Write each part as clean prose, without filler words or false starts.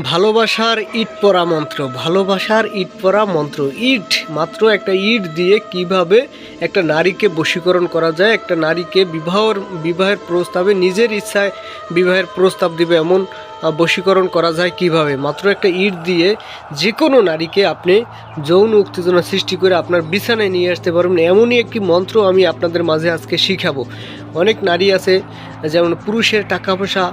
ভালোবাসার ইট পড়া মন্ত্র, ভালোবাসার ইট পড়া মন্ত্র। ইট, মাত্র একটা ইট দিয়ে কিভাবে একটা নারীকে বশীকরণ করা যায়, একটা নারীকে বিবাহের প্রস্তাবে নিজের ইচ্ছায় বিবাহের প্রস্তাব দিবে এমন বশীকরণ করা যায় কিভাবে। মাত্র একটা ইট দিয়ে যে কোনো নারীকে আপনি যৌন উত্তেজনা সৃষ্টি করে আপনার বিছানায় নিয়ে আসতে পারবেন, এমনই একটি মন্ত্র আমি আপনাদের মাঝে আজকে শিখাবো। অনেক নারী আছে যেমন পুরুষের টাকা পয়সা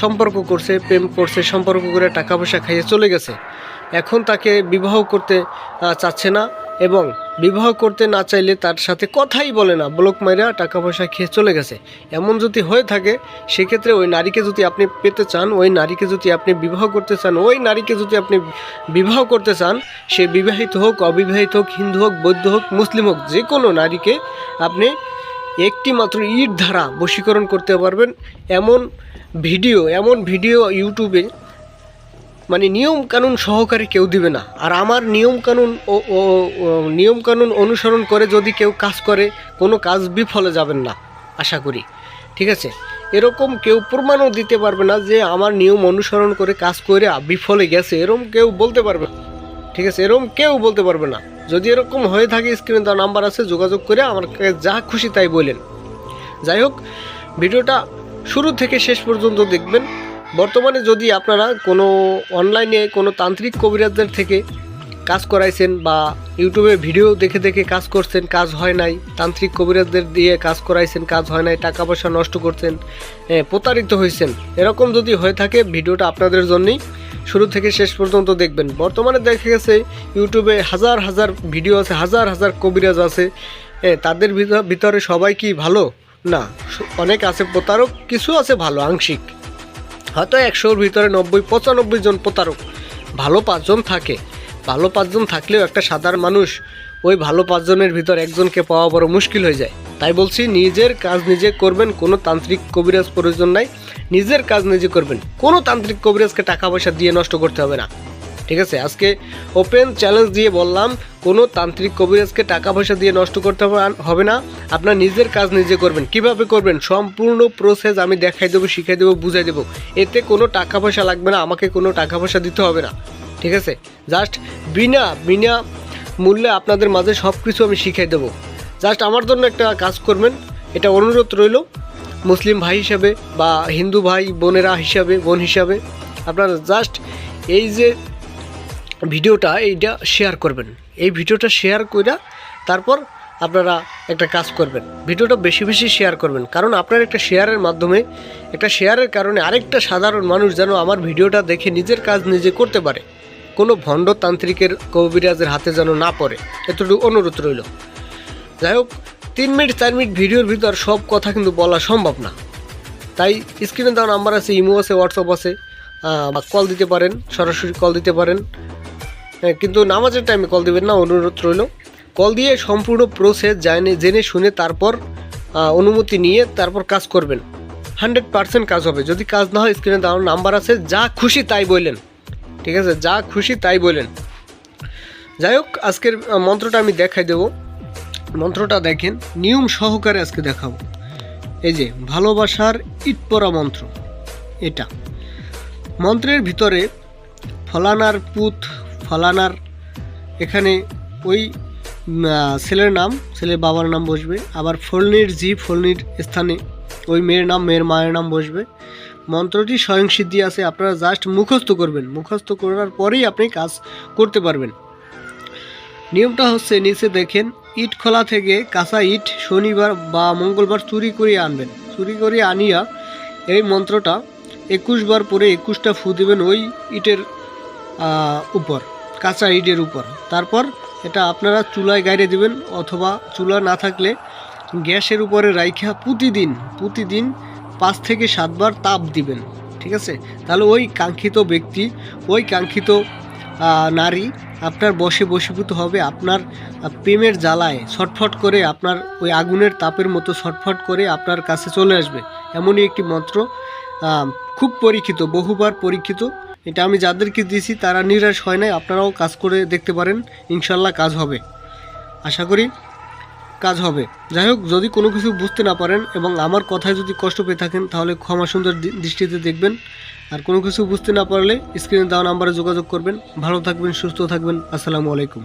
সম্পর্ক করছে, প্রেম করছে, সম্পর্ক করে টাকা পয়সা খাইয়ে চলে গেছে, এখন তাকে বিবাহ করতে চাচ্ছে না এবং বিবাহ করতে না চাইলে তার সাথে কথাই বলে না, ব্লক মাইরা টাকা পয়সা খেয়ে চলে গেছে। এমন যদি হয়ে থাকে সেক্ষেত্রে ওই নারীকে যদি আপনি পেতে চান, ওই নারীকে যদি আপনি বিবাহ করতে চান, ওই নারীকে যদি আপনি বিবাহ করতে চান, সে বিবাহিত হোক, অবিবাহিত হোক, হিন্দু হোক, বৌদ্ধ হোক, মুসলিম হোক, যে কোনো নারীকে আপনি একটি মাত্র ইট দ্বারা বশীকরণ করতে পারবেন। এমন ভিডিও ইউটিউবে মানে নিয়ম কানুন সহকারে কেউ দিবে না। আর আমার নিয়ম কানুন অনুসরণ করে যদি কেউ কাজ করে, কোনো কাজ বিফলে যাবেন না আশা করি, ঠিক আছে। এরকম কেউ প্রমাণও দিতে পারবে না যে আমার নিয়ম অনুসরণ করে কাজ করে বিফলে গেছে, এরকম কেউ বলতে পারবে না, ঠিক আছে। এরকম কেউ বলতে পারবে না। যদি এরকম হয়ে থাকে স্ক্রিনে দেওয়া নাম্বার আছে, যোগাযোগ করে আমার কাছে যা খুশি তাই বলেন। যাই হোক, ভিডিওটা শুরু থেকে শেষ পর্যন্ত দেখবেন। বর্তমানে যদি আপনারা কোনো অনলাইনে কোনো তান্ত্রিক কবিরাজদের থেকে কাজ করাইছেন বা ইউটিউবে ভিডিও দেখে দেখে কাজ করছেন, কাজ হয় নাই, তান্ত্রিক কবিরাজদের দিয়ে কাজ করাইছেন, কাজ হয় নাই, টাকা পয়সা নষ্ট করছেন, প্রতারিত হয়েছেন, এরকম যদি হয়ে থাকে ভিডিওটা আপনাদের জন্যই, শুরু থেকে শেষ পর্যন্ত দেখবেন। বর্তমানে দেখা গেছে ইউটিউবে হাজার হাজার ভিডিও আছে, হাজার হাজার কবিরাজ আছে, তাদের ভিতরে সবাই কি ভালো না, অনেক আছে প্রতারক, কিছু আছে ভালো আংশিক, হয়তো 100-র ভিতরে 90-95 জন প্রতারক, ভালো 5 জন থাকে। ভালো 5 জন থাকলেও একটা সাধারণ মানুষ ওই ভালো 5 জনের ভিতর একজনকে পাওয়া বড় মুশকিল হয়ে যায়। তাই বলছি, নিজের কাজ নিজে করবেন, কোনো তান্ত্রিক কবিরাজ প্রয়োজন নাই, নিজের কাজ নিজে করবেন। কোনো তান্ত্রিক কবিরাজকে টাকা পয়সা দিয়ে নষ্ট করতে হবে না, ঠিক আছে। আজকে ওপেন চ্যালেঞ্জ দিয়ে বললাম, কোনো তান্ত্রিক কবিরাজকে টাকা পয়সা দিয়ে নষ্ট করতে হবে না, আপনার নিজের কাজ নিজে করবেন। কিভাবে করবেন সম্পূর্ণ প্রসেস আমি দেখাই দেবো, শিখাই দেবো, বুঝাই দেবো। এতে কোনো টাকা পয়সা লাগবে না, আমাকে কোনো টাকা পয়সা দিতে হবে না, ঠিক আছে। জাস্ট বিনা মূল্যে আপনাদের মাঝে সব কিছু আমি শিখাই দেবো। জাস্ট আমার জন্য একটা কাজ করবেন, এটা অনুরোধ রইল, মুসলিম ভাই হিসাবে বা হিন্দু ভাই বোন হিসাবে আপনারা জাস্ট এই যে ভিডিওটা এইটা শেয়ার করবেন। এই ভিডিওটা শেয়ার করে তারপর আপনারা একটা কাজ করবেন, ভিডিওটা বেশি বেশি শেয়ার করবেন, কারণ আপনার একটা শেয়ারের মাধ্যমে, একটা শেয়ারের কারণে আরেকটা সাধারণ মানুষ যেন আমার ভিডিওটা দেখে নিজের কাজ নিজে করতে পারে, কোনো ভণ্ড তান্ত্রিকের কবিরাজের হাতে যেন না পড়ে, এতটুকু অনুরোধ রইল। যাই হোক, 3 মিনিট 4 মিনিট ভিডিওর ভিতর সব কথা কিন্তু বলা সম্ভব না, তাই স্ক্রিনে দেওয়া নাম্বার আছে, ইমো আছে, হোয়াটসঅ্যাপ আছে, কল দিতে পারেন, সরাসরি কল দিতে পারেন, কিন্তু নামাজের টাইমে কল দিবেন না, অনুরোধ রইল। কল দিয়ে সম্পূর্ণ প্রসেস জেনে শুনে তারপর অনুমতি নিয়ে তারপর কাজ করবেন, 100% কাজ হবে। যদি কাজ না হয় স্ক্রিনে দেওয়া নাম্বার আছে, যা খুশি তাই বললেন, ঠিক আছে, যা খুশি তাই বললেন। যাই হোক, আজকের মন্ত্রটা আমি দেখাই দেব। মন্ত্রটা দেখেন, নিয়ম সহকারে আজকে দেখাবো। এই যে ভালোবাসার ইট পড়া মন্ত্র, এটা মন্ত্রের ভিতরে ফলানার পুত, ফলানার, এখানে ওই ছেলের নাম, ছেলের বাবার নাম বসবে, আবার ফলনির ফলনির স্থানে ওই মেয়ের নাম, মেয়ের মায়ের নাম বসবে। মন্ত্রটি স্বয়ংসিদ্ধি আছে, আপনারা জাস্ট মুখস্থ করবেন, মুখস্থ করার পরেই আপনি কাজ করতে পারবেন। নিয়মটা হচ্ছে, নিচে দেখেন, ইট খোলা থেকে কাঁচা ইট শনিবার বা মঙ্গলবার চুরি করে আনবেন। চুরি করে আনিয়া এই মন্ত্রটা 21 বার পরে 21টা ফু দেবেন ওই ইটের উপর, কাঁচা ইটের উপর। তারপর এটা আপনারা চুলায় গাইড়ে দিবেন, অথবা চুলা না থাকলে গ্যাসের উপরে রাইখা প্রতিদিন 5 থেকে 7 বার তাপ দিবেন, ঠিক আছে। তাহলে ওই কাঙ্ক্ষিত ব্যক্তি, ওই কাঙ্ক্ষিত নারী আপনার বশীভূত হবে, আপনার প্রেমের জ্বালায় ছটফট করে, আপনার ওই আগুনের তাপের মতো ছটফট করে আপনার কাছে চলে আসবে। এমনই একটি মন্ত্র, খুব পরীক্ষিত, বহুবার পরীক্ষিত। এটা আমি যাদেরকে দিয়েছি তারা নিরাশ হয় নাই, আপনারাও কাজ করে দেখতে পারেন, ইনশাল্লাহ কাজ হবে, আশা করি কাজ হবে। যাই হোক, যদি কোনো কিছু বুঝতে না পারেন এবং আমার কথায় যদি কষ্ট পেয়ে থাকেন তাহলে ক্ষমা সুন্দর দৃষ্টিতে দেখবেন। আর কোনো কিছু বুঝতে না পারলে স্ক্রিনে দেওয়া নাম্বারে যোগাযোগ করবেন। ভালো থাকবেন, সুস্থ থাকবেন। আসসালামু আলাইকুম।